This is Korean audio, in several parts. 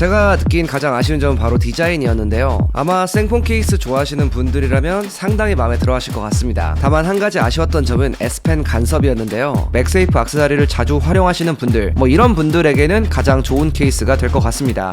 제가 느낀 가장 아쉬운 점은 바로 디자인이었는데요. 아마 생폰 케이스 좋아하시는 분들이라면 상당히 마음에 들어 하실 것 같습니다. 다만 한 가지 아쉬웠던 점은 S펜 간섭이었는데요. 맥세이프 액세서리를 자주 활용하시는 분들, 이런 분들에게는 가장 좋은 케이스가 될 것 같습니다.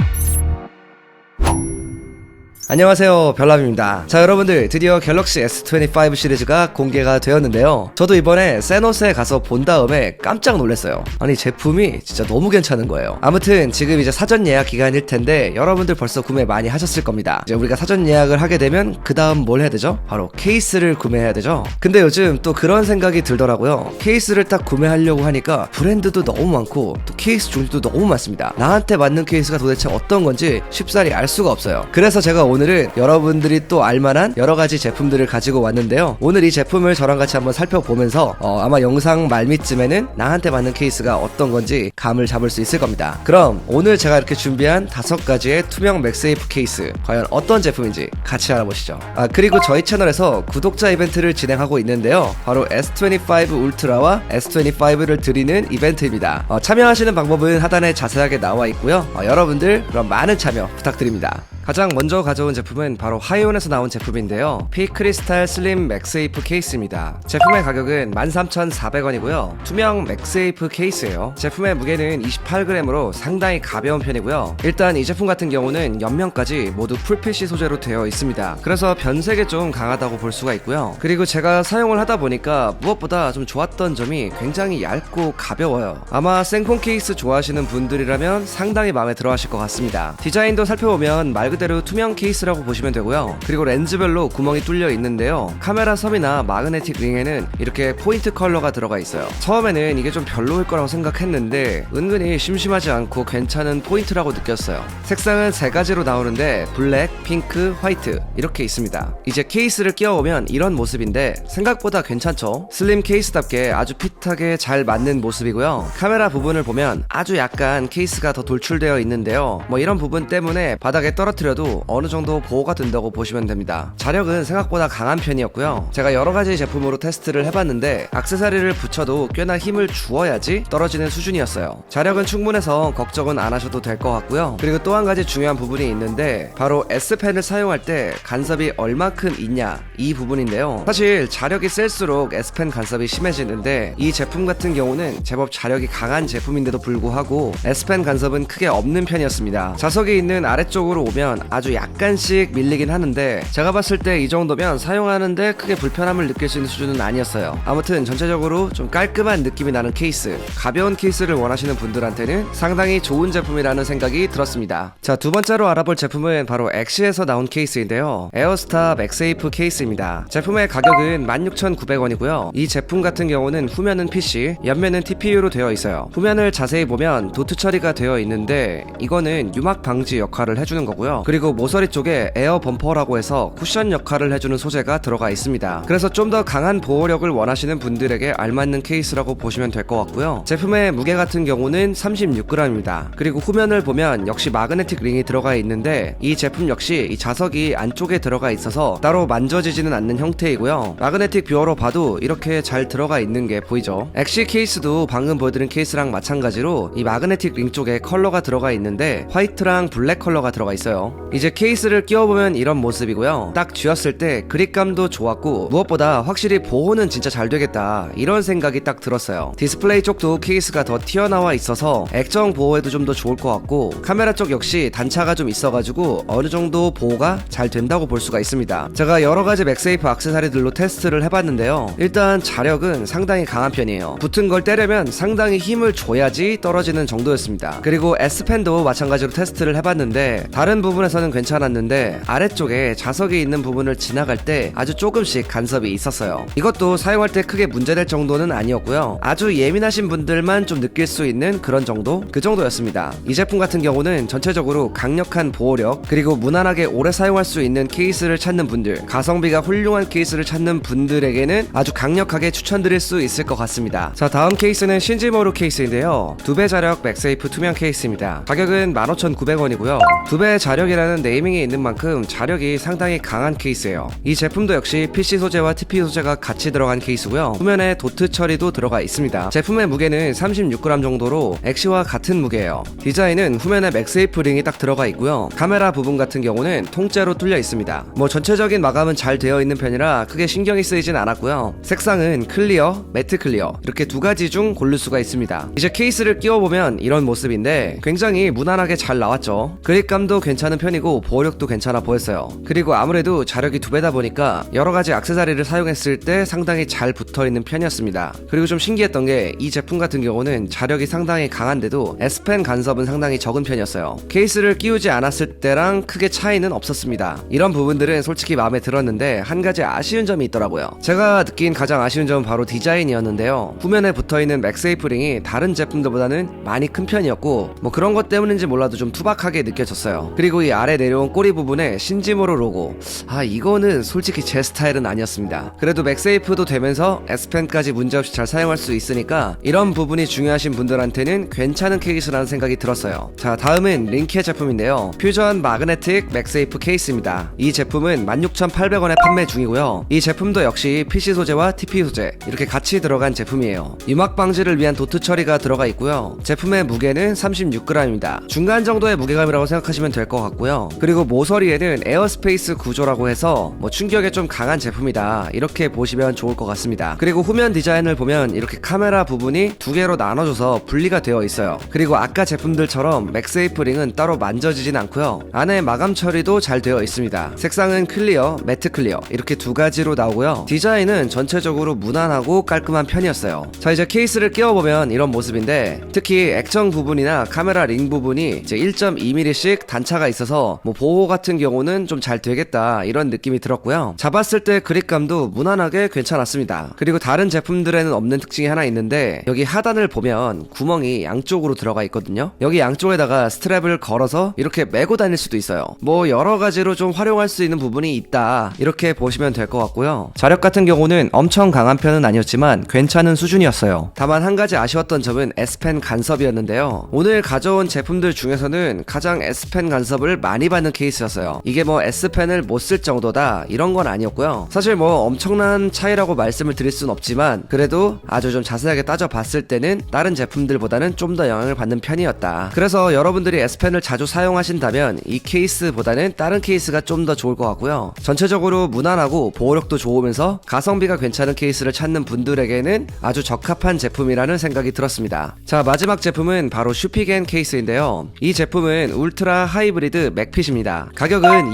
안녕하세요, 별남입니다. 자, 여러분들, 드디어 갤럭시 S25 시리즈가 공개가 되었는데요. 저도 이번에 세노스에 가서 본 다음에 깜짝 놀랐어요. 아니, 제품이 진짜 너무 괜찮은 거예요. 아무튼 지금 이제 사전 예약 기간일 텐데 여러분들 벌써 구매 많이 하셨을 겁니다. 이제 우리가 사전 예약을 하게 되면 그 다음 뭘 해야 되죠? 바로 케이스를 구매해야 되죠. 근데 요즘 또 그런 생각이 들더라고요. 케이스를 딱 구매하려고 하니까 브랜드도 너무 많고 또 케이스 종류도 너무 많습니다. 나한테 맞는 케이스가 도대체 어떤 건지 쉽사리 알 수가 없어요. 그래서 제가 오늘은 여러분들이 또 알만한 여러가지 제품들을 가지고 왔는데요. 오늘 이 제품을 저랑 같이 한번 살펴보면서 아마 영상 말미쯤에는 나한테 맞는 케이스가 어떤 건지 감을 잡을 수 있을 겁니다. 그럼 오늘 제가 이렇게 준비한 5가지의 투명 맥세이프 케이스, 과연 어떤 제품인지 같이 알아보시죠. 그리고 저희 채널에서 구독자 이벤트를 진행하고 있는데요. 바로 S25 울트라와 S25를 드리는 이벤트입니다. 참여하시는 방법은 하단에 자세하게 나와 있고요. 여러분들 그럼 많은 참여 부탁드립니다. 가장 먼저 가져온 제품은 바로 하이온에서 나온 제품인데요. 피크리스탈 슬림 맥세이프 케이스입니다. 제품의 가격은 13,400원이고요. 투명 맥세이프 케이스예요. 제품의 무게는 28g으로 상당히 가벼운 편이고요. 일단 이 제품 같은 경우는 옆면까지 모두 풀피시 소재로 되어 있습니다. 그래서 변색에 좀 강하다고 볼 수가 있고요. 그리고 제가 사용을 하다 보니까 무엇보다 좀 좋았던 점이 굉장히 얇고 가벼워요. 아마 생폰 케이스 좋아하시는 분들이라면 상당히 마음에 들어 하실 것 같습니다. 디자인도 살펴보면 말 그대로 투명 케이스라고 보시면 되고요. 그리고 렌즈별로 구멍이 뚫려 있는데요. 카메라 섬이나 마그네틱 링에는 이렇게 포인트 컬러가 들어가 있어요. 처음에는 이게 좀 별로일 거라고 생각했는데 은근히 심심하지 않고 괜찮은 포인트라고 느꼈어요. 색상은 3가지로 나오는데 블랙, 핑크, 화이트 이렇게 있습니다. 이제 케이스를 끼워보면 이런 모습인데 생각보다 괜찮죠? 슬림 케이스답게 아주 핏하게 잘 맞는 모습이고요. 카메라 부분을 보면 아주 약간 케이스가 더 돌출되어 있는데요. 이런 부분 때문에 바닥에 떨어뜨려도 어느 정도 보호가 된다고 보시면 됩니다. 자력은 생각보다 강한 편이었고요. 제가 여러가지 제품으로 테스트를 해봤는데 액세서리를 붙여도 꽤나 힘을 주어야지 떨어지는 수준이었어요. 자력은 충분해서 걱정은 안 하셔도 될 것 같고요. 그리고 또 한 가지 중요한 부분이 있는데 바로 S펜을 사용할 때 간섭이 얼마큼 있냐, 이 부분인데요. 사실 자력이 셀수록 S펜 간섭이 심해지는데 이 제품 같은 경우는 제법 자력이 강한 제품인데도 불구하고 S펜 간섭은 크게 없는 편이었습니다. 좌석에 있는 아래쪽으로 오면 아주 약간씩 밀리긴 하는데 제가 봤을 때 이 정도면 사용하는데 크게 불편함을 느낄 수 있는 수준은 아니었어요. 아무튼 전체적으로 좀 깔끔한 느낌이 나는 케이스, 가벼운 케이스를 원하시는 분들한테는 상당히 좋은 제품이라는 생각이 들었습니다. 자, 두 번째로 알아볼 제품은 바로 엑시에서 나온 케이스인데요. 에어스타 맥세이프 케이스입니다. 제품의 가격은 16,900원이고요. 이 제품 같은 경우는 후면은 PC, 옆면은 TPU로 되어 있어요. 후면을 자세히 보면 도트 처리가 되어 있는데 이거는 유막 방지 역할을 해주는 거고요. 그리고 모서리 쪽에 에어 범퍼라고 해서 쿠션 역할을 해주는 소재가 들어가 있습니다. 그래서 좀 더 강한 보호력을 원하시는 분들에게 알맞는 케이스라고 보시면 될 것 같고요. 제품의 무게 같은 경우는 36g입니다. 그리고 후면을 보면 역시 마그네틱 링이 들어가 있는데 이 제품 역시 이 자석이 안쪽에 들어가 있어서 따로 만져지지는 않는 형태이고요. 마그네틱 뷰어로 봐도 이렇게 잘 들어가 있는 게 보이죠. 엑시 케이스도 방금 보여드린 케이스랑 마찬가지로 이 마그네틱 링 쪽에 컬러가 들어가 있는데 화이트랑 블랙 컬러가 들어가 있어요. 이제 케이스를 끼워보면 이런 모습이고요. 딱 쥐었을 때 그립감도 좋았고 무엇보다 확실히 보호는 진짜 잘 되겠다, 이런 생각이 딱 들었어요. 디스플레이 쪽도 케이스가 더 튀어나와 있어서 액정 보호에도 좀 더 좋을 것 같고 카메라 쪽 역시 단차가 좀 있어가지고 어느 정도 보호가 잘 된다고 볼 수가 있습니다. 제가 여러가지 맥세이프 액세서리들로 테스트를 해봤는데요. 일단 자력은 상당히 강한 편이에요. 붙은 걸 떼려면 상당히 힘을 줘야지 떨어지는 정도였습니다. 그리고 S펜도 마찬가지로 테스트를 해봤는데 다른 부분에서는 괜찮았는데 아래쪽에 자석이 있는 부분을 지나갈 때 아주 조금씩 간섭이 있었어요. 이것도 사용할 때 크게 문제될 정도는 아니었고요. 아주 예민하신 분들만 좀 느낄 수 있는 그런 정도? 그 정도였습니다. 이 제품 같은 경우는 전체적으로 강력한 보호력, 그리고 무난하게 오래 사용할 수 있는 케이스를 찾는 분들, 가성비가 훌륭한 케이스를 찾는 분들에게는 아주 강력하게 추천드릴 수 있을 것 같습니다. 자, 다음 케이스는 신지모루 케이스인데요. 2배 자력 맥세이프 투명 케이스입니다. 가격은 15,900원이고요. 2배 자력이 자력이라는 네이밍이 있는 만큼 자력이 상당히 강한 케이스예요. 이 제품도 역시 PC 소재와 TP 소재가 같이 들어간 케이스고요. 후면에 도트 처리도 들어가 있습니다. 제품의 무게는 36g 정도로 엑시와 같은 무게예요. 디자인은 후면에 맥세이프 링이 딱 들어가 있고요. 카메라 부분 같은 경우는 통째로 뚫려 있습니다. 뭐 전체적인 마감은 잘 되어 있는 편이라 크게 신경이 쓰이진 않았고요. 색상은 클리어, 매트 클리어 이렇게 두 가지 중 고를 수가 있습니다. 이제 케이스를 끼워보면 이런 모습인데 굉장히 무난하게 잘 나왔죠. 그립감도 괜찮은 편이고 보호력도 괜찮아 보였어요. 그리고 아무래도 자력이 2배다 보니까 여러가지 액세서리를 사용했을 때 상당히 잘 붙어있는 편이었습니다. 그리고 좀 신기했던 게 이 제품 같은 경우는 자력이 상당히 강한데도 S펜 간섭은 상당히 적은 편이었어요. 케이스를 끼우지 않았을 때랑 크게 차이는 없었습니다. 이런 부분들은 솔직히 마음에 들었는데 한 가지 아쉬운 점이 있더라고요. 제가 느낀 가장 아쉬운 점은 바로 디자인이었는데요. 후면에 붙어있는 맥세이프 링이 다른 제품들보다는 많이 큰 편이었고 뭐 그런 것 때문인지 몰라도 좀 투박하게 느껴졌어요. 그리고 이 아래 내려온 꼬리 부분에 신지모로 로고, 이거는 솔직히 제 스타일은 아니었습니다. 그래도 맥세이프도 되면서 S펜까지 문제없이 잘 사용할 수 있으니까 이런 부분이 중요하신 분들한테는 괜찮은 케이스라는 생각이 들었어요. 자, 다음은 링케 제품인데요. 퓨전 마그네틱 맥세이프 케이스입니다. 이 제품은 16,800원에 판매 중이고요. 이 제품도 역시 PC 소재와 TP 소재 이렇게 같이 들어간 제품이에요. 유막 방지를 위한 도트 처리가 들어가 있고요. 제품의 무게는 36g입니다. 중간 정도의 무게감이라고 생각하시면 될 것 같고요. 그리고 모서리에는 에어스페이스 구조라고 해서 뭐 충격에 좀 강한 제품이다 이렇게 보시면 좋을 것 같습니다. 그리고 후면 디자인을 보면 이렇게 카메라 부분이 두 개로 나눠져서 분리가 되어 있어요. 그리고 아까 제품들처럼 맥세이프 링은 따로 만져지진 않고요. 안에 마감 처리도 잘 되어 있습니다. 색상은 클리어, 매트 클리어 이렇게 두 가지로 나오고요. 디자인은 전체적으로 무난하고 깔끔한 편이었어요. 자, 이제 케이스를 끼워보면 이런 모습인데 특히 액정 부분이나 카메라 링 부분이 이제 1.2mm씩 단차가 있어서 뭐 보호 같은 경우는 좀 잘 되겠다 이런 느낌이 들었고요. 잡았을 때 그립감도 무난하게 괜찮았습니다. 그리고 다른 제품들에는 없는 특징이 하나 있는데 여기 하단을 보면 구멍이 양쪽으로 들어가 있거든요. 여기 양쪽에다가 스트랩을 걸어서 이렇게 메고 다닐 수도 있어요. 뭐 여러 가지로 좀 활용할 수 있는 부분이 있다 이렇게 보시면 될 것 같고요. 자력 같은 경우는 엄청 강한 편은 아니었지만 괜찮은 수준이었어요. 다만 한 가지 아쉬웠던 점은 S펜 간섭이었는데요. 오늘 가져온 제품들 중에서는 가장 S펜 간섭을 많이 받는 케이스였어요. 이게 뭐 S펜을 못 쓸 정도다 이런 건 아니었고요. 사실 뭐 엄청난 차이라고 말씀을 드릴 순 없지만 그래도 아주 좀 자세하게 따져봤을 때는 다른 제품들보다는 좀 더 영향을 받는 편이었다. 그래서 여러분들이 S펜을 자주 사용하신다면 이 케이스보다는 다른 케이스가 좀 더 좋을 것 같고요. 전체적으로 무난하고 보호력도 좋으면서 가성비가 괜찮은 케이스를 찾는 분들에게는 아주 적합한 제품이라는 생각이 들었습니다. 자, 마지막 제품은 바로 슈피겐 케이스인데요. 이 제품은 울트라 하이브리드 맥핏입니다. 가격은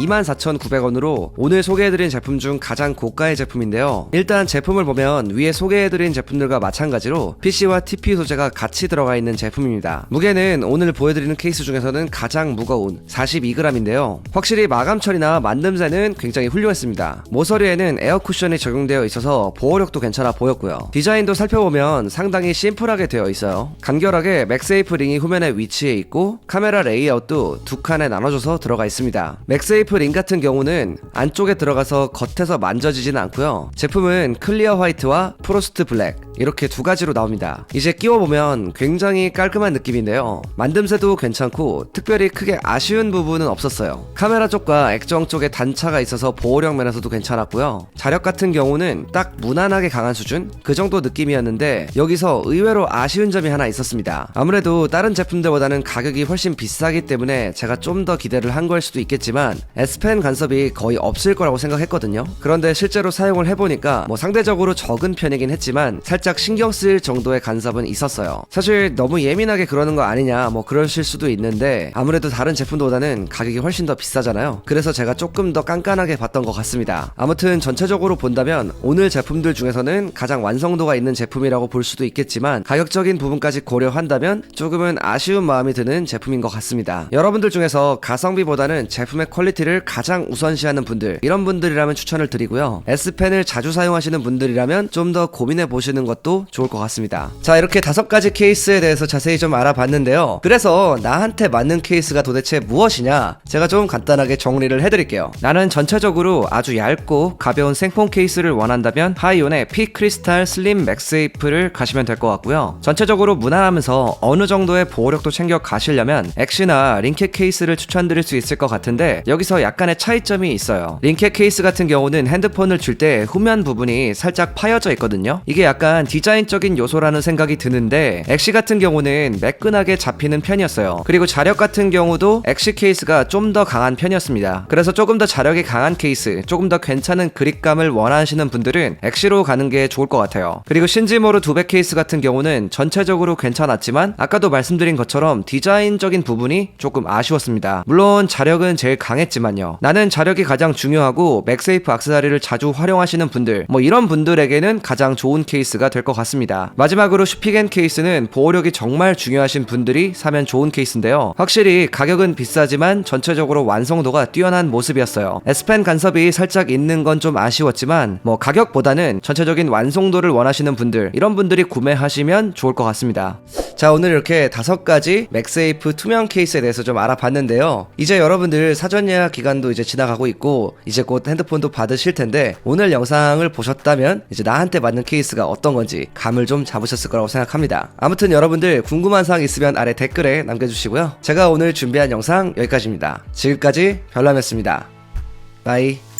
24,900원으로 오늘 소개해드린 제품 중 가장 고가의 제품인데요. 일단 제품을 보면 위에 소개해드린 제품들과 마찬가지로 PC와 TP 소재가 같이 들어가 있는 제품입니다. 무게는 오늘 보여드리는 케이스 중에서는 가장 무거운 42g인데요. 확실히 마감 처리나 만듦새는 굉장히 훌륭했습니다. 모서리에는 에어 쿠션이 적용되어 있어서 보호력도 괜찮아 보였고요. 디자인도 살펴보면 상당히 심플하게 되어 있어요. 간결하게 맥세이프 링이 후면에 위치해 있고 카메라 레이아웃도 두 칸에 나눠져서 들어가 있습니다. 맥세이프 링 같은 경우는 안쪽에 들어가서 겉에서 만져지지는 않고요. 제품은 클리어 화이트와 프로스트 블랙 이렇게 두 가지로 나옵니다. 이제 끼워보면 굉장히 깔끔한 느낌인데요. 만듦새도 괜찮고 특별히 크게 아쉬운 부분은 없었어요. 카메라 쪽과 액정 쪽에 단차가 있어서 보호력 면에서도 괜찮았고요. 자력 같은 경우는 딱 무난하게 강한 수준? 그 정도 느낌이었는데 여기서 의외로 아쉬운 점이 하나 있었습니다. 아무래도 다른 제품들보다는 가격이 훨씬 비싸기 때문에 제가 좀 더 기대를 한 걸 수도 있겠지만 S펜 간섭이 거의 없을 거라고 생각했거든요. 그런데 실제로 사용을 해보니까 뭐 상대적으로 적은 편이긴 했지만 살짝 신경 쓰일 정도의 간섭은 있었어요. 사실 너무 예민하게 그러는 거 아니냐 뭐 그러실 수도 있는데 아무래도 다른 제품보다는 가격이 훨씬 더 비싸잖아요. 그래서 제가 조금 더 깐깐하게 봤던 것 같습니다. 아무튼 전체적으로 본다면 오늘 제품들 중에서는 가장 완성도가 있는 제품이라고 볼 수도 있겠지만 가격적인 부분까지 고려한다면 조금은 아쉬운 마음이 드는 제품인 것 같습니다. 여러분들 중에서 가성비보다는 제품의 퀄리티를 가장 우선시하는 분들 이런 분들이라면 추천을 드리고요. S펜을 자주 사용하시는 분들이라면 좀 더 고민해 보시는 것도 좋을 것 같습니다. 자, 이렇게 5가지 케이스에 대해서 자세히 좀 알아봤는데요. 그래서 나한테 맞는 케이스가 도대체 무엇이냐 제가 좀 간단하게 정리를 해드릴게요. 나는 전체적으로 아주 얇고 가벼운 생폰 케이스를 원한다면 하이온의 P 크리스탈 슬림 맥세이프를 가시면 될 것 같고요. 전체적으로 무난하면서 어느 정도의 보호력도 챙겨 가시려면 엑시나 링켓 케이스를 추천드립니다. 만들 수 있을 것 같은데 여기서 약간의 차이점이 있어요. 링켓 케이스 같은 경우는 핸드폰을 줄 때 후면 부분이 살짝 파여져 있거든요. 이게 약간 디자인적인 요소라는 생각이 드는데 엑시 같은 경우는 매끈하게 잡히는 편이었어요. 그리고 자력 같은 경우도 엑시 케이스가 좀 더 강한 편이었습니다. 그래서 조금 더 자력이 강한 케이스, 조금 더 괜찮은 그립감을 원하시는 분들은 엑시로 가는 게 좋을 것 같아요. 그리고 신지모르 200 케이스 같은 경우는 전체적으로 괜찮았지만 아까도 말씀드린 것처럼 디자인적인 부분이 조금 아쉬웠습니다. 물론 자력은 제일 강했지만요. 나는 자력이 가장 중요하고 맥세이프 악세사리를 자주 활용하시는 분들, 이런 분들에게는 가장 좋은 케이스가 될 것 같습니다. 마지막으로 슈피겐 케이스는 보호력이 정말 중요하신 분들이 사면 좋은 케이스인데요. 확실히 가격은 비싸지만 전체적으로 완성도가 뛰어난 모습이었어요. S펜 간섭이 살짝 있는 건 좀 아쉬웠지만 가격보다는 전체적인 완성도를 원하시는 분들, 이런 분들이 구매하시면 좋을 것 같습니다. 자, 오늘 이렇게 5가지 맥세이프 투명 케이스에 대해서 좀 알아봤는데요. 이제 여러분들 사전 예약 기간도 이제 지나가고 있고 이제 곧 핸드폰도 받으실 텐데 오늘 영상을 보셨다면 이제 나한테 맞는 케이스가 어떤 건지 감을 좀 잡으셨을 거라고 생각합니다. 아무튼 여러분들 궁금한 사항 있으면 아래 댓글에 남겨주시고요. 제가 오늘 준비한 영상 여기까지입니다. 지금까지 별남이었습니다. 바이.